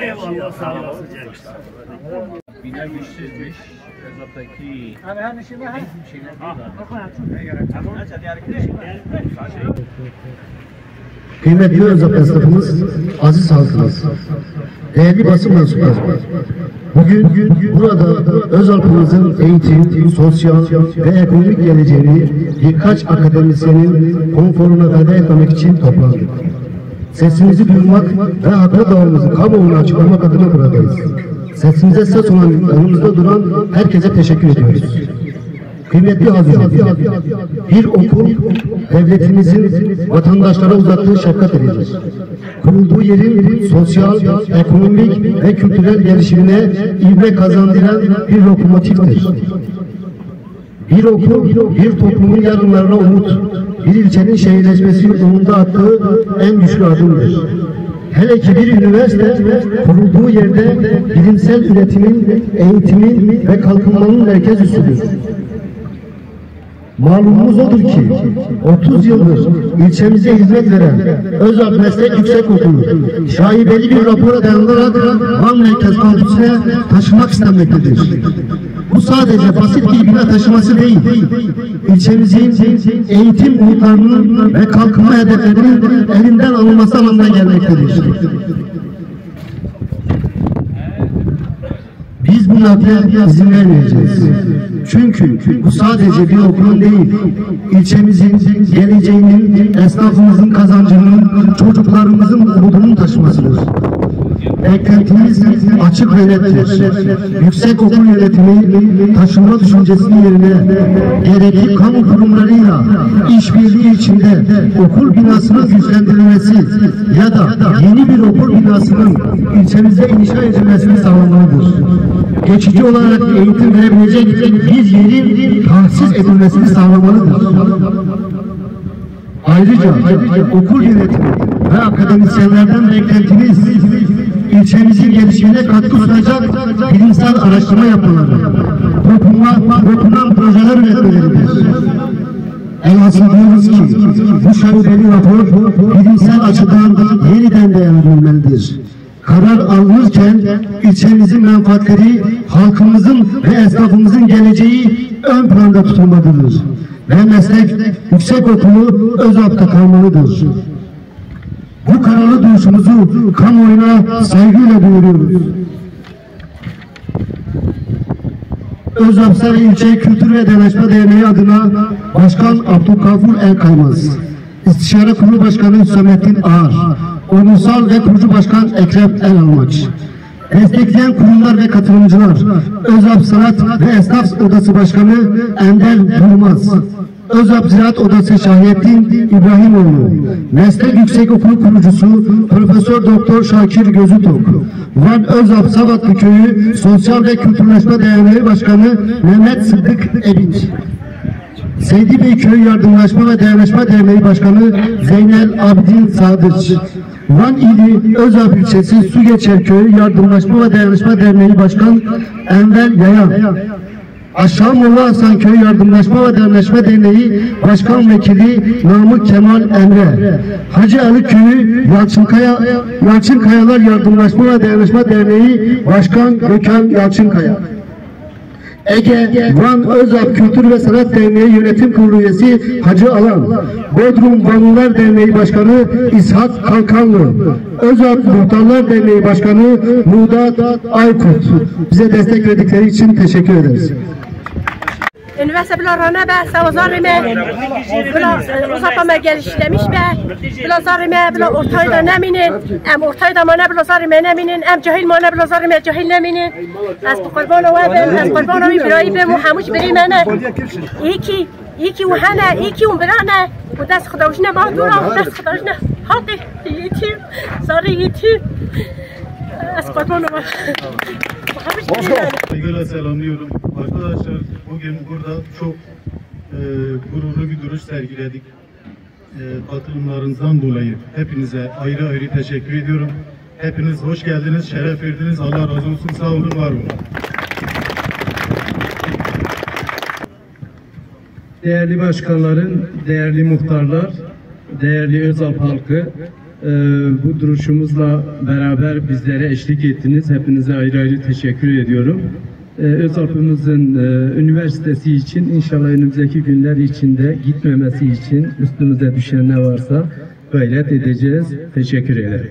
Eyvallah, sağ olasın. Bina güçsüzmüş. Ezattaki kıymetli Özap esnafımız, aziz halkımız, değerli basın mensupları, bugün burada Özalp'ımızın eğitim, sosyal ve ekonomik geleceğini birkaç akademisyenin konforuna feda etmemek için toplandık. Sesimizi duyurmak ve haklı davamızı kamuoyuna açıklamak adına buradayız. Sesimize ses olan yanımızda duran herkese teşekkür ediyoruz. Kıymetli hazırlar, bir okul devletimizin vatandaşlara uzattığı şefkat elidir. Kurulduğu yerin sosyal, ekonomik ve kültürel gelişimine ivme kazandıran bir lokomotiftir. Bir okul, bir toplumun yarınlarına umut, bir ilçenin şehirleşmesi yolunda attığı en güçlü adımdır. Hele ki bir üniversite kurulduğu yerde bilimsel üretimin, eğitimin ve kalkınmanın merkez üssüdür. Malumunuz odur ki 30 yıldır ilçemize hizmet veren Özalp Meslek Yüksekokulu şaibeli bir rapora dayanarak Van Merkez Kampüsü'ne taşımak istenmektedir. Bu sadece basit bir bina taşıması değil, ilçemizin eğitim umutlarının ve kalkınma hedeflerinin elinden alınması anlamına gelmektedir. Biz bu nakle izin vermeyeceğiz. Çünkü bu sadece bir okulun değil, ilçemizin geleceğinin, esnafımızın kazancının, çocuklarımızın umudunun taşımasıdır. Beklentimiz açık ve nettir. Yüksek okul yönetimi taşınma düşüncesinin yerine gerekli kamu kurumlarıyla işbirliği içinde okul binasının güçlendirilmesi ya da yeni bir okul binasının ilçemize inşa edilmesini sağlamalıdır. Geçici olarak eğitim verebilecek bir yerin tahsis edilmesini sağlamalıdır. Ayrıca okul yönetimi ve akademisyenlerden beklentimiz ilçemizin gelişimine katkı sunacak bilimsel araştırma yapmaları, topluma projeler üretmeleridir. Elhasıl diyoruz ki bu şaibeli rapor bilimsel açıdan yeniden değerlendirilmelidir. Karar alınırken ilçemizin menfaatleri, halkımızın ve esnafımızın geleceği ön planda tutulmalıdır. Ve meslek yüksekokulu Özalp'ta kalmalıdır. Bu kararlı duruşumuzu kamuoyuna saygıyla duyuruyoruz. Özalp İlçe Kültür ve Dayanışma Derneği adına Başkan Abdülgafur Erkaymaz, İstişare Kurulu Başkanı Hüsamettin Ağar, Onursal ve Kurucu Başkan Ekrem Elalmaç, destekleyen kurumlar ve katılımcılar, Özalp Sanat ve Esnaf Odası Başkanı Ender Durmaz, Özalp Ziraat Odası Şahiyettin İbrahimoğlu, Meslek Yüksekokulu kurucusu Profesör Doktor Şakir Gözütok, Van Özalp Savatlı Köyü Sosyal ve Kültürleşme Derneği Başkanı Mehmet Sıddık Ebinç, Seydi Bey Köy Yardımlaşma ve Dayanışma Derneği Başkanı Zeynel Abidin Sadıç, Van İli Özalp İlçesi Sugeçer Köyü Yardımlaşma ve Dayanışma Derneği Başkan Enver Yayan, Aşağı Molla Hasan Köy Yardımlaşma ve Dayanışma Derneği Başkan Vekili Namık Kemal Emre, Hacı Ali Köyü Yalçınkayalar Yardımlaşma ve Dayanışma Derneği Başkan Gökhan Yalçınkaya, Ege Van Özalp Kültür ve Sanat Derneği Yönetim Kurulu üyesi Hacı Alan, Bodrum Vanlılar Derneği Başkanı İshak Kalkanlı, Özalp Muhtarlar Derneği Başkanı Muğdat Aykut, bize destek verdikleri için teşekkür ederiz. Üniversite bila rana savazarime bila uzatma gelişlemiş be bila zarime bila ortayda neminin em ortayda mana bila zarime neminin em cahil mana bila zarime cahil neminin az قربان وابن از قربان می برای به محموش بریم نه یکی و هنه یکی اون برانه و دست خداوش نه با دورا دست خداوش نه حقی یتیم زاری یتیم از قربان Saygıyla selamlıyorum. Arkadaşlar bugün burada çok gururlu bir duruş sergiledik. Katılımlarınızdan dolayı hepinize ayrı ayrı teşekkür ediyorum. Hepiniz hoş geldiniz, şeref verdiniz. Allah razı olsun. Sağ olun, var olun. Değerli başkanların, değerli muhtarlar, değerli Özalp halkı, bu duruşumuzla beraber bizlere eşlik ettiniz. Hepinize ayrı ayrı teşekkür ediyorum. Özalp'ımızın üniversitesi için inşallah önümüzdeki günler içinde gitmemesi için üstümüze düşen ne varsa gayret edeceğiz. Teşekkür ederim.